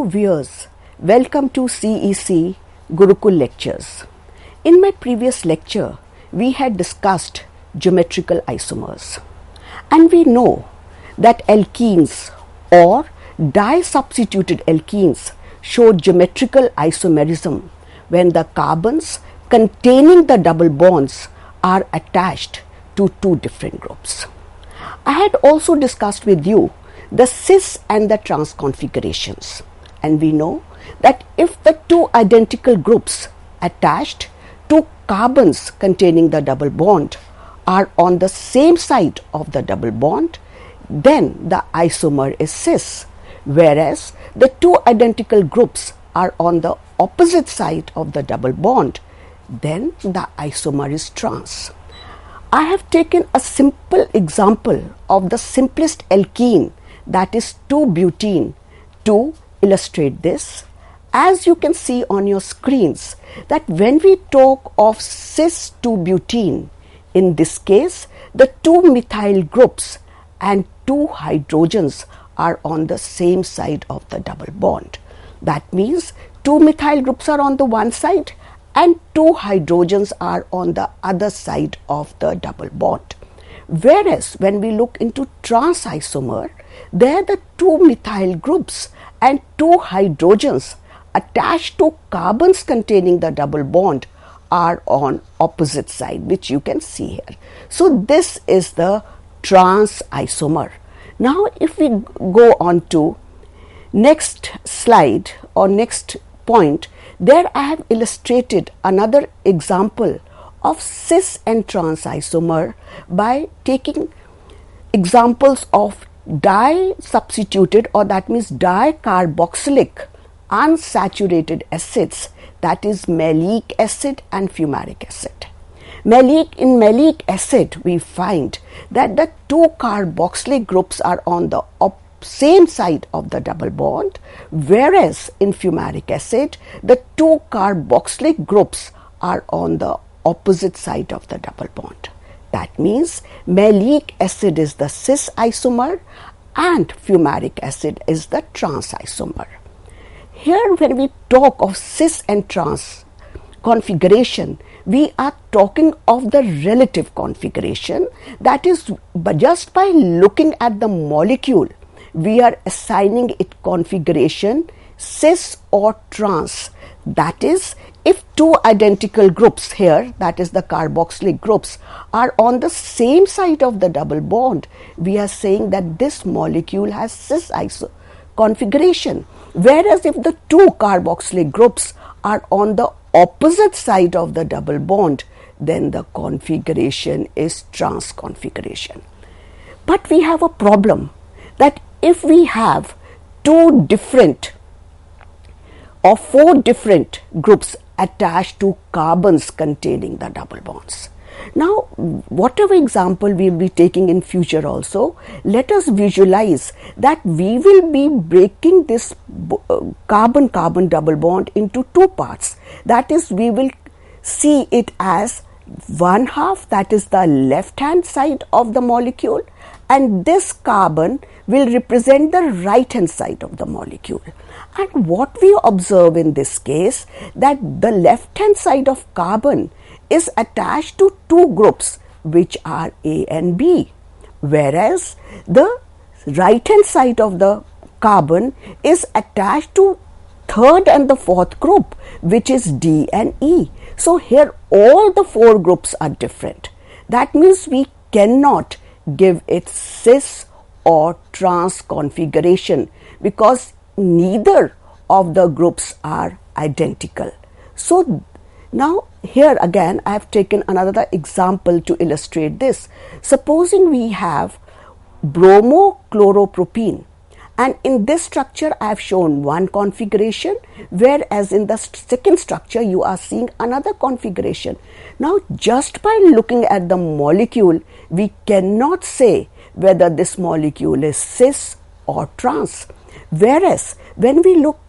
viewers, welcome to CEC Gurukul lectures. In my previous lecture, we had discussed geometrical isomers, and we know that alkenes or di-substituted alkenes show geometrical isomerism when the carbons containing the double bonds are attached to two different groups. I had also discussed with you the cis and the trans configurations, and we know that if the two identical groups attached to carbons containing the double bond are on the same side of the double bond, then the isomer is cis, whereas the two identical groups are on the opposite side of the double bond, then the isomer is trans. I have taken a simple example of the simplest alkene, that is 2-butene, to illustrate this. As you can see on your screens, that when we talk of cis 2-butene, in this case the two methyl groups and two hydrogens are on the same side of the double bond. That means two methyl groups are on the one side and two hydrogens are on the other side of the double bond. Whereas when we look into trans isomer, there the two methyl groups and two hydrogens attached to carbons containing the double bond are on opposite side, which you can see here. So this is the trans isomer. Now if we go on to next slide or next point, there I have illustrated another example of cis and trans isomer by taking examples of di-substituted, or that means dicarboxylic unsaturated acids, that is maleic acid and fumaric acid. In maleic acid we find that the two carboxylic groups are on the same side of the double bond, whereas in fumaric acid the two carboxylic groups are on the opposite side of the double bond. That means maleic acid is the cis isomer and fumaric acid is the trans isomer. Here when we talk of cis and trans configuration, we are talking of the relative configuration, that is just by looking at the molecule we are assigning it configuration cis or trans. That is, if two identical groups here, that is the carboxylic groups, are on the same side of the double bond, we are saying that this molecule has cis iso configuration. Whereas if the two carboxylic groups are on the opposite side of the double bond, then the configuration is trans configuration. But we have a problem, that if we have two different or four different groups attached to carbons containing the double bonds. Now, whatever example we will be taking in future also, let us visualize that we will be breaking this carbon-carbon double bond into two parts. That is, we will see it as one half, that is the left hand side of the molecule, and this carbon will represent the right hand side of the molecule. And what we observe in this case, that the left hand side of carbon is attached to two groups which are A and B, whereas the right hand side of the carbon is attached to third and the fourth group, which is D and E. So here all the four groups are different. That means we cannot give it cis or trans configuration because neither of the groups are identical. So now here again I have taken another example to illustrate this. Supposing we have bromochloropropene, and in this structure I have shown one configuration, whereas in the second structure you are seeing another configuration. Now just by looking at the molecule, we cannot say whether this molecule is cis or trans. Whereas when we look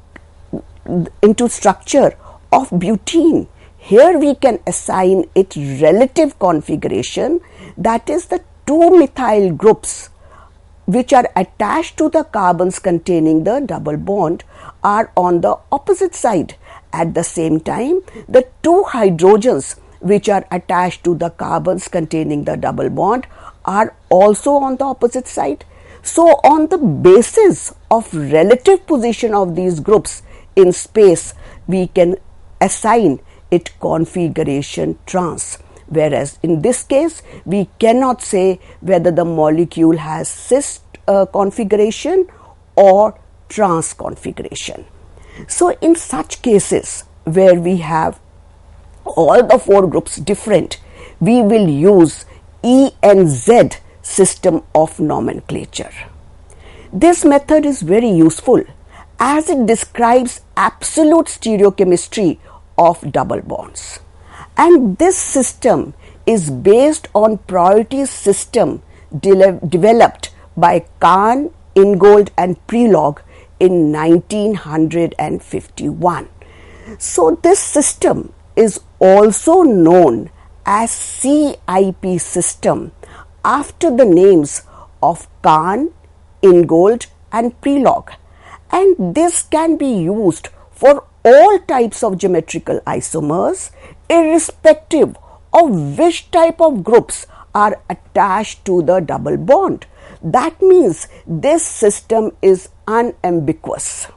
into structure of butene, here we can assign it relative configuration, that is the two methyl groups which are attached to the carbons containing the double bond are on the opposite side. At the same time, the two hydrogens which are attached to the carbons containing the double bond are also on the opposite side. So, on the basis of relative position of these groups in space, we can assign it configuration trans. Whereas in this case, we cannot say whether the molecule has cis configuration or trans configuration. So, in such cases where we have all the four groups different, we will use E and Z system of nomenclature. This method is very useful as it describes absolute stereochemistry of double bonds. And this system is based on priority system developed by Kahn, Ingold and Prelog in 1951. So this system is also known as CIP system after the names of Kahn, Ingold and Prelog, and this can be used for all types of geometrical isomers irrespective of which type of groups are attached to the double bond. That means this system is unambiguous.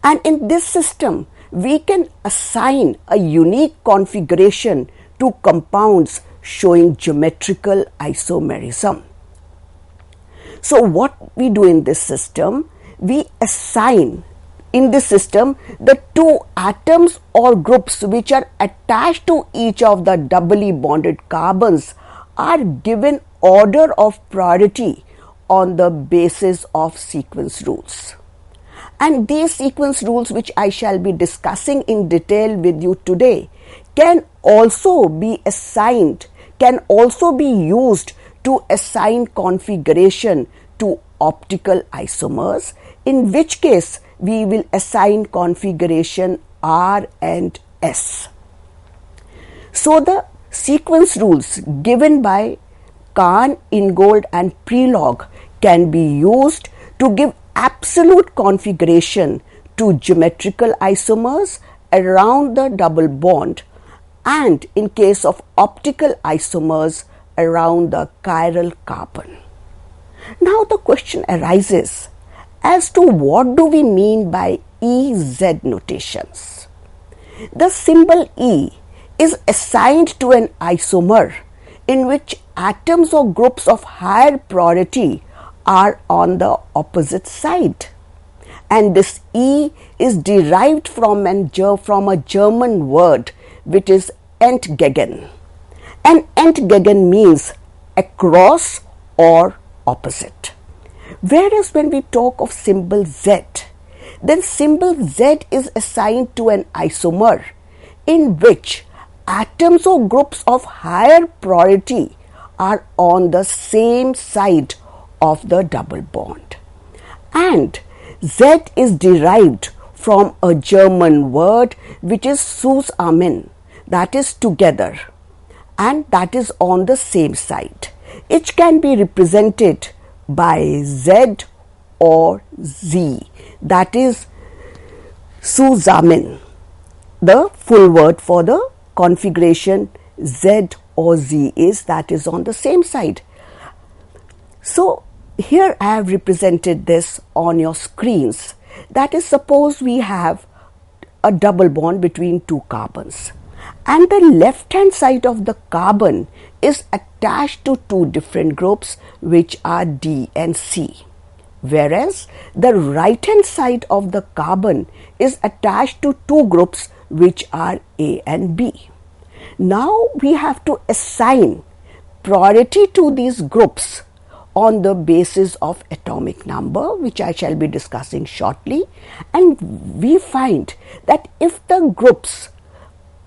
And in this system, we can assign a unique configuration to compounds showing geometrical isomerism. So what we do in this system, we assign in this system the two atoms or groups which are attached to each of the doubly bonded carbons are given order of priority on the basis of sequence rules. And these sequence rules, which I shall be discussing in detail with you today, can also be used to assign configuration to optical isomers, in which case we will assign configuration R and S. So the sequence rules given by Kahn, Ingold and Prelog can be used to give absolute configuration to geometrical isomers around the double bond, and in case of optical isomers around the chiral carbon. Now the question arises as to what do we mean by EZ notations. The symbol E is assigned to an isomer in which atoms or groups of higher priority are on the opposite side, and this E is derived from a German word which is entgegen, and entgegen means across or opposite. Whereas when we talk of symbol Z, then symbol Z is assigned to an isomer in which atoms or groups of higher priority are on the same side of the double bond, and Z is derived from a German word which is zusammen, that is together, and that is on the same side. It can be represented by Z or Z, that is zusammen, the full word for the configuration Z or Z is, that is on the same side. So here I have represented this on your screens. That is, suppose we have a double bond between two carbons, and the left hand side of the carbon is attached to two different groups which are D and C, whereas the right hand side of the carbon is attached to two groups which are A and B. Now we have to assign priority to these groups on the basis of atomic number, which I shall be discussing shortly, and we find that if the groups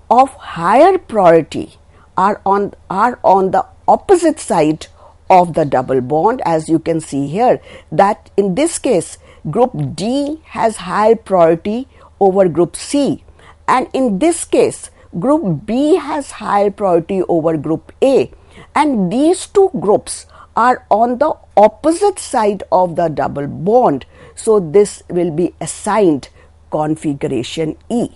of higher priority are on the opposite side of the double bond, as you can see here, that in this case group D has higher priority over group C, and in this case group B has higher priority over group A, and these two groups are on the opposite side of the double bond. So this will be assigned configuration E.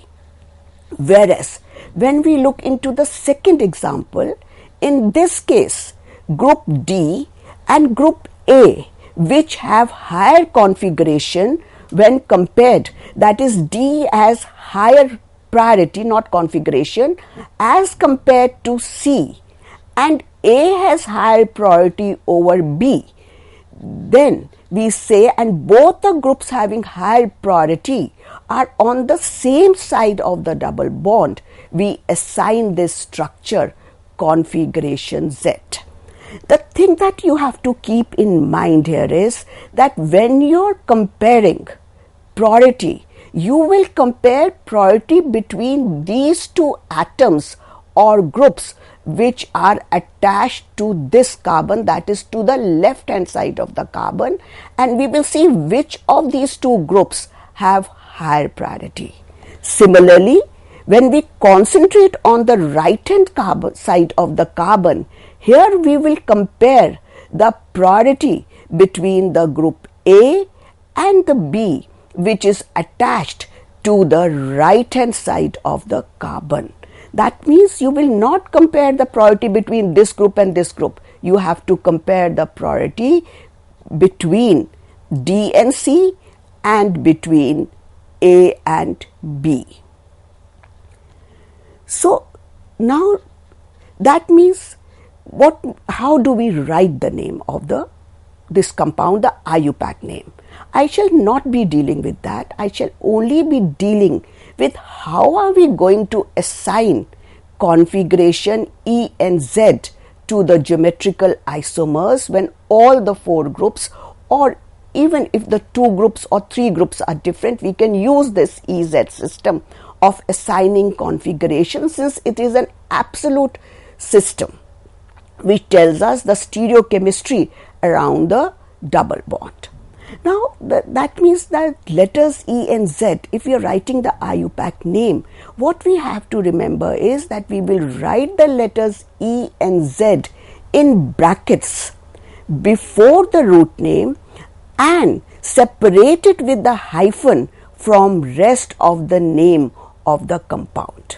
Whereas when we look into the second example, in this case, group D and group A, which have higher configuration when compared, that is D has higher priority, not configuration, as compared to C, and A has higher priority over B, then we say, and both the groups having higher priority are on the same side of the double bond, we assign this structure configuration Z. The thing that you have to keep in mind here is that when you're comparing priority, you will compare priority between these two atoms or groups which are attached to this carbon, that is to the left hand side of the carbon, and we will see which of these two groups have higher priority. Similarly, when we concentrate on the right hand side of the carbon, here we will compare the priority between the group A and the B, which is attached to the right hand side of the carbon. That means you will not compare the priority between this group and this group. You have to compare the priority between D and C and between A and B. So now that means how do we write the name of this compound, the IUPAC name? I shall not be dealing with that. I shall only be dealing with how are we going to assign configuration E and Z to the geometrical isomers when all the four groups, or even if the two groups or three groups are different, we can use this EZ system of assigning configuration, since it is an absolute system which tells us the stereochemistry around the double bond. Now that means that letters E and Z, if we are writing the IUPAC name, what we have to remember is that we will write the letters E and Z in brackets before the root name and separate it with the hyphen from rest of the name of the compound.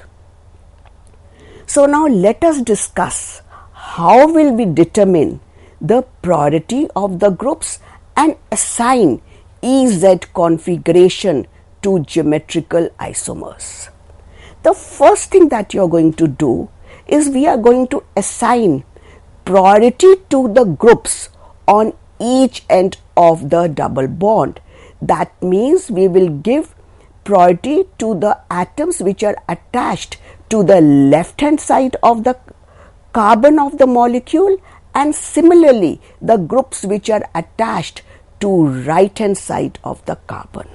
So now let us discuss how will we determine the priority of the groups and assign EZ configuration to geometrical isomers. The first thing that you are going to do is we are going to assign priority to the groups on each end of the double bond. That means we will give priority to the atoms which are attached to the left hand side of the carbon of the molecule, and similarly the groups which are attached to right hand side of the carbon.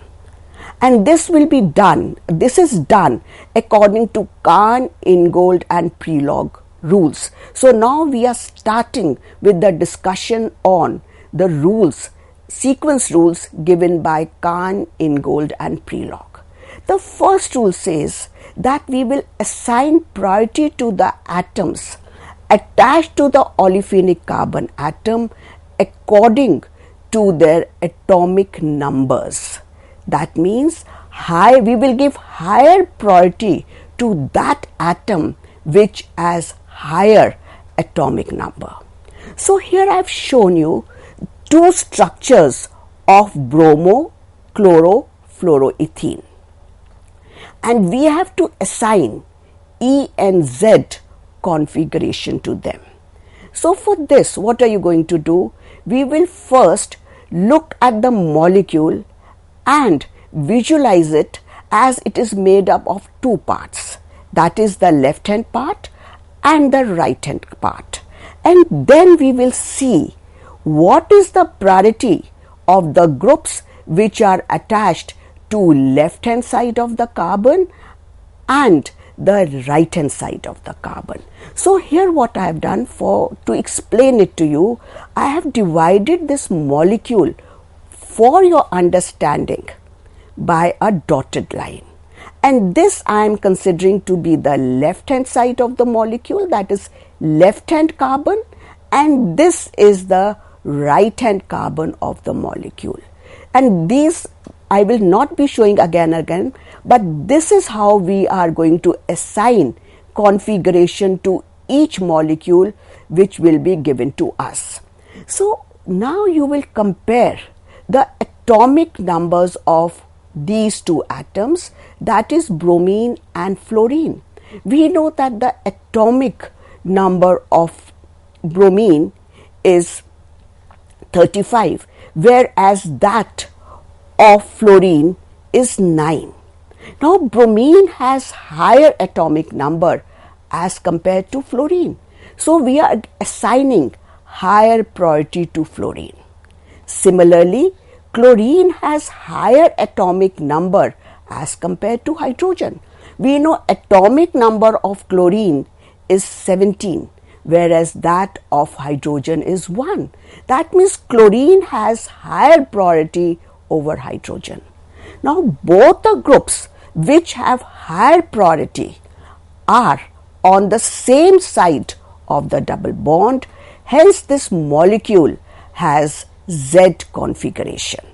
And this will be done, this is done according to Kahn, Ingold and Prelog rules. So now we are starting with the discussion on the rules, sequence rules given by Kahn, Ingold and Prelog. The first rule says that we will assign priority to the atoms attached to the olefinic carbon atom according to their atomic numbers. That means we will give higher priority to that atom which has higher atomic number. So here I have shown you two structures of bromo-chlorofluoroethene, and we have to assign E and Z configuration to them. So for this, what are you going to do? We will first look at the molecule and visualize it as it is made up of two parts, that is the left hand part and the right hand part, and then we will see what is the priority of the groups which are attached to left hand side of the carbon and the right hand side of the carbon. So here what I have done to explain it to you, I have divided this molecule for your understanding by a dotted line, and this I am considering to be the left hand side of the molecule, that is left hand carbon, and this is the right hand carbon of the molecule. And these I will not be showing again and again, but this is how we are going to assign configuration to each molecule which will be given to us. So now you will compare the atomic numbers of these two atoms, that is bromine and fluorine. We know that the atomic number of bromine is 35, whereas that of fluorine is 9. Now bromine has higher atomic number as compared to fluorine, so we are assigning higher priority to fluorine. Similarly, chlorine has higher atomic number as compared to hydrogen. We know atomic number of chlorine is 17, whereas that of hydrogen is 1. That means chlorine has higher priority over hydrogen. Now both the groups which have higher priority are on the same side of the double bond, hence this molecule has Z configuration.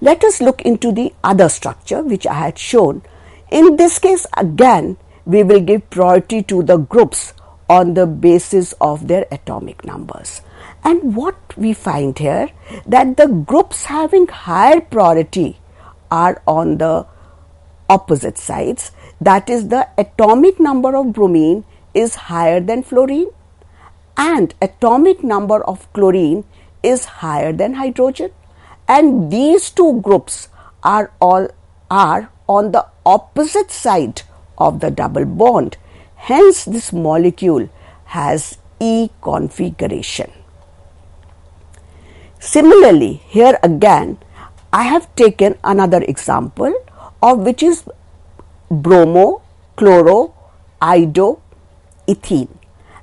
Let us look into the other structure which I had shown. In this case again we will give priority to the groups on the basis of their atomic numbers. And what we find here, that the groups having higher priority are on the opposite sides, that is the atomic number of bromine is higher than fluorine and atomic number of chlorine is higher than hydrogen, and these two groups are on the opposite side of the double bond, hence this molecule has E configuration. Similarly, here again I have taken another example of which is bromo, chloro, iodo, ethene,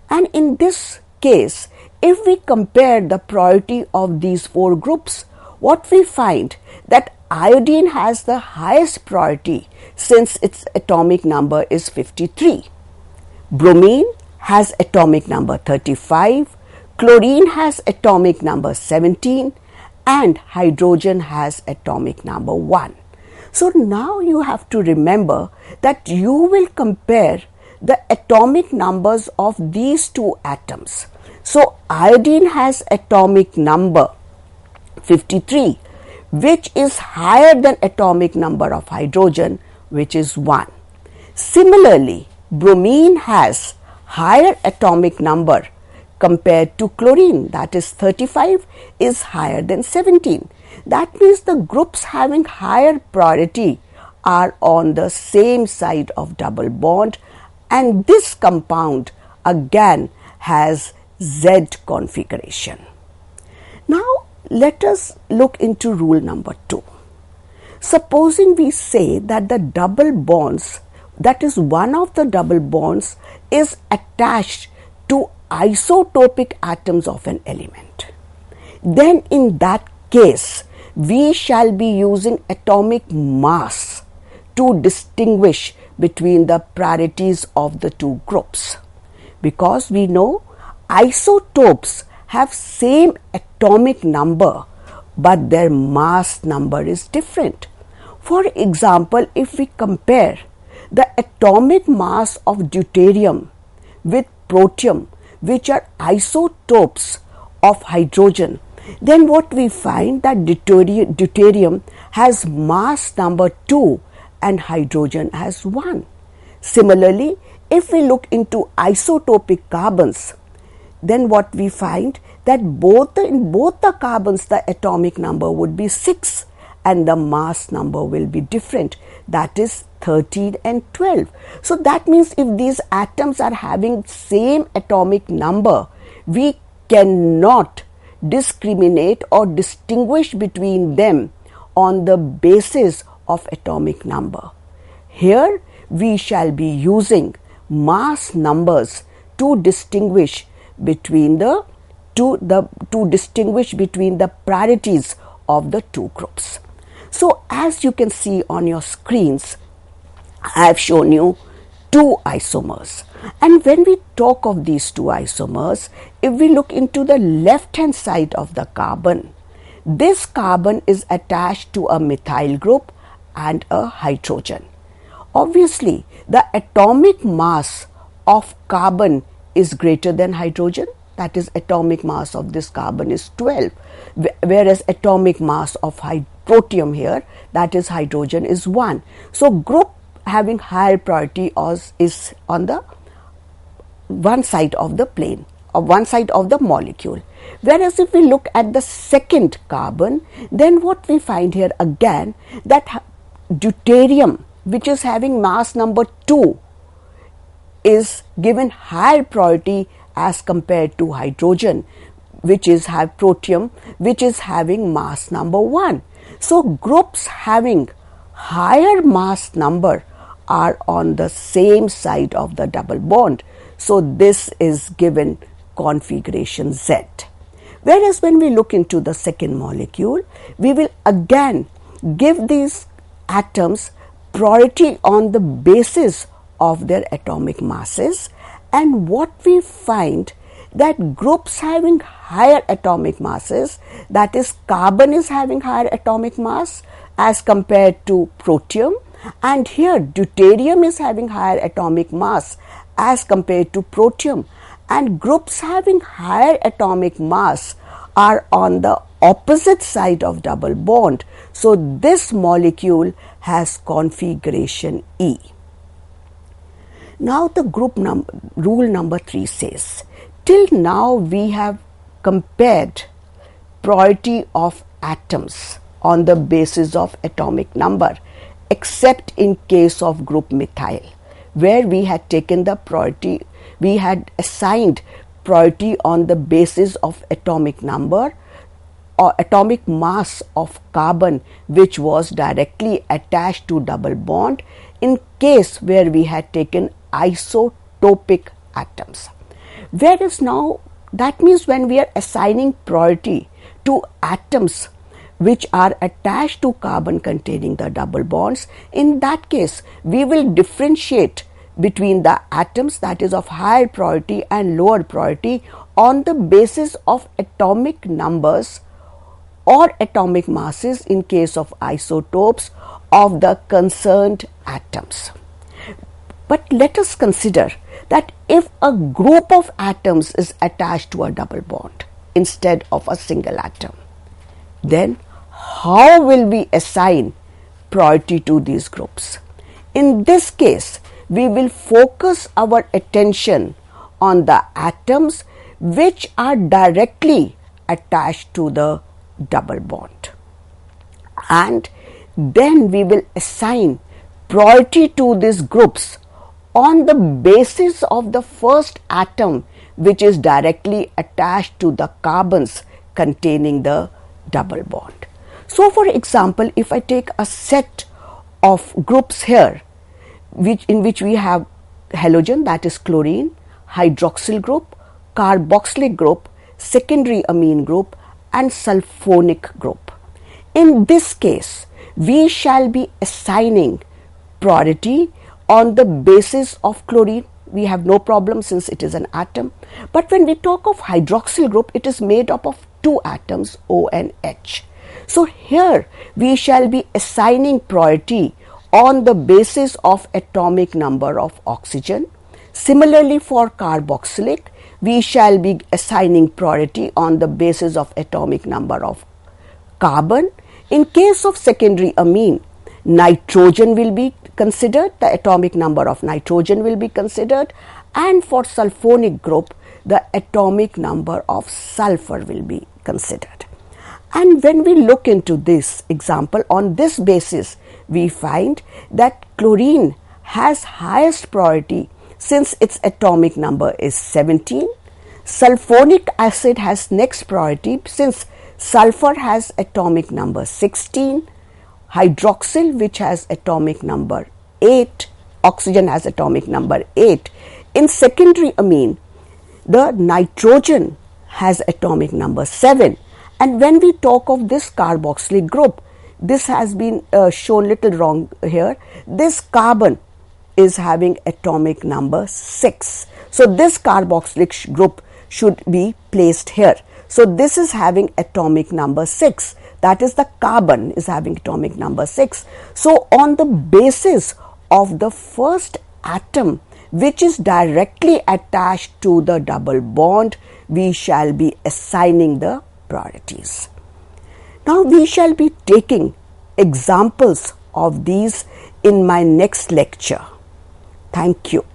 and in this case if we compare the priority of these four groups, what we find that iodine has the highest priority since its atomic number is 53. Bromine has atomic number 35, chlorine has atomic number 17, and hydrogen has atomic number 1. So now you have to remember that you will compare the atomic numbers of these two atoms. So iodine has atomic number 53, which is higher than atomic number of hydrogen, which is 1. Similarly, bromine has higher atomic number compared to chlorine, that is 35 is higher than 17. That means the groups having higher priority are on the same side of double bond, and this compound again has Z configuration. Now let us look into rule number 2. Supposing we say that the double bonds, that is one of the double bonds is attached to isotopic atoms of an element, then in that case we shall be using atomic mass to distinguish between the priorities of the two groups, because we know isotopes have same atomic number but their mass number is different. For example, if we compare the atomic mass of deuterium with protium, which are isotopes of hydrogen, then what we find that deuterium has mass number 2 and hydrogen has 1. Similarly, if we look into isotopic carbons, then what we find that in both the carbons the atomic number would be 6 and the mass number will be different, that is 13 and 12. So that means if these atoms are having same atomic number, we cannot discriminate or distinguish between them on the basis of atomic number. Here we shall be using mass numbers to distinguish between the priorities of the two groups. So as you can see on your screens, I have shown you two isomers. And when we talk of these two isomers, if we look into the left hand side of the carbon, this carbon is attached to a methyl group and a hydrogen. Obviously, the atomic mass of carbon is greater than hydrogen. That is, atomic mass of this carbon is 12, whereas atomic mass of protium here, that is hydrogen, is 1. So group having higher priority is on the one side of the plane, or one side of the molecule. Whereas if we look at the second carbon, then what we find here again, that deuterium, which is having mass number 2, is given higher priority as compared to hydrogen, which is protium, which is having mass number 1. So groups having higher mass number are on the same side of the double bond. So this is given configuration Z. Whereas when we look into the second molecule, we will again give these atoms priority on the basis of their atomic masses, and what we find that groups having higher atomic masses, that is carbon is having higher atomic mass as compared to protium, and here deuterium is having higher atomic mass as compared to protium, and groups having higher atomic mass are on the opposite side of double bond. So this molecule has configuration E. Now the rule number 3 says, till now we have compared priority of atoms on the basis of atomic number, except in case of group methyl, where we had taken the priority, we had assigned priority on the basis of atomic number or atomic mass of carbon, which was directly attached to double bond, in case where we had taken isotopic atoms. Whereas now, that means when we are assigning priority to atoms which are attached to carbon containing the double bonds, in that case we will differentiate between the atoms, that is of higher priority and lower priority, on the basis of atomic numbers or atomic masses in case of isotopes of the concerned atoms. But let us consider that if a group of atoms is attached to a double bond instead of a single atom, then how will we assign priority to these groups? In this case, we will focus our attention on the atoms which are directly attached to the double bond, and then we will assign priority to these groups on the basis of the first atom which is directly attached to the carbons containing the double bond. So for example, if I take a set of groups here in which we have halogen, that is chlorine, hydroxyl group, carboxylic group, secondary amine group and sulfonic group. In this case, we shall be assigning priority on the basis of chlorine. We have no problem since it is an atom. But when we talk of hydroxyl group, it is made up of two atoms, O and H. So here we shall be assigning priority on the basis of atomic number of oxygen. Similarly, for carboxylic, we shall be assigning priority on the basis of atomic number of carbon. In case of secondary amine, nitrogen will be considered, the atomic number of nitrogen will be considered, and for sulfonic group, the atomic number of sulfur will be considered. And when we look into this example, on this basis, we find that chlorine has highest priority since its atomic number is 17. Sulfonic acid has next priority since sulfur has atomic number 16. Hydroxyl, which has atomic number 8, oxygen has atomic number 8. In secondary amine, the nitrogen has atomic number 7. And when we talk of this carboxylic group, this has been shown little wrong here. This carbon is having atomic number 6. So this carboxylic group should be placed here. So this is having atomic number 6. That is, the carbon is having atomic number 6. So on the basis of the first atom which is directly attached to the double bond, we shall be assigning the priorities. Now we shall be taking examples of these in my next lecture. Thank you.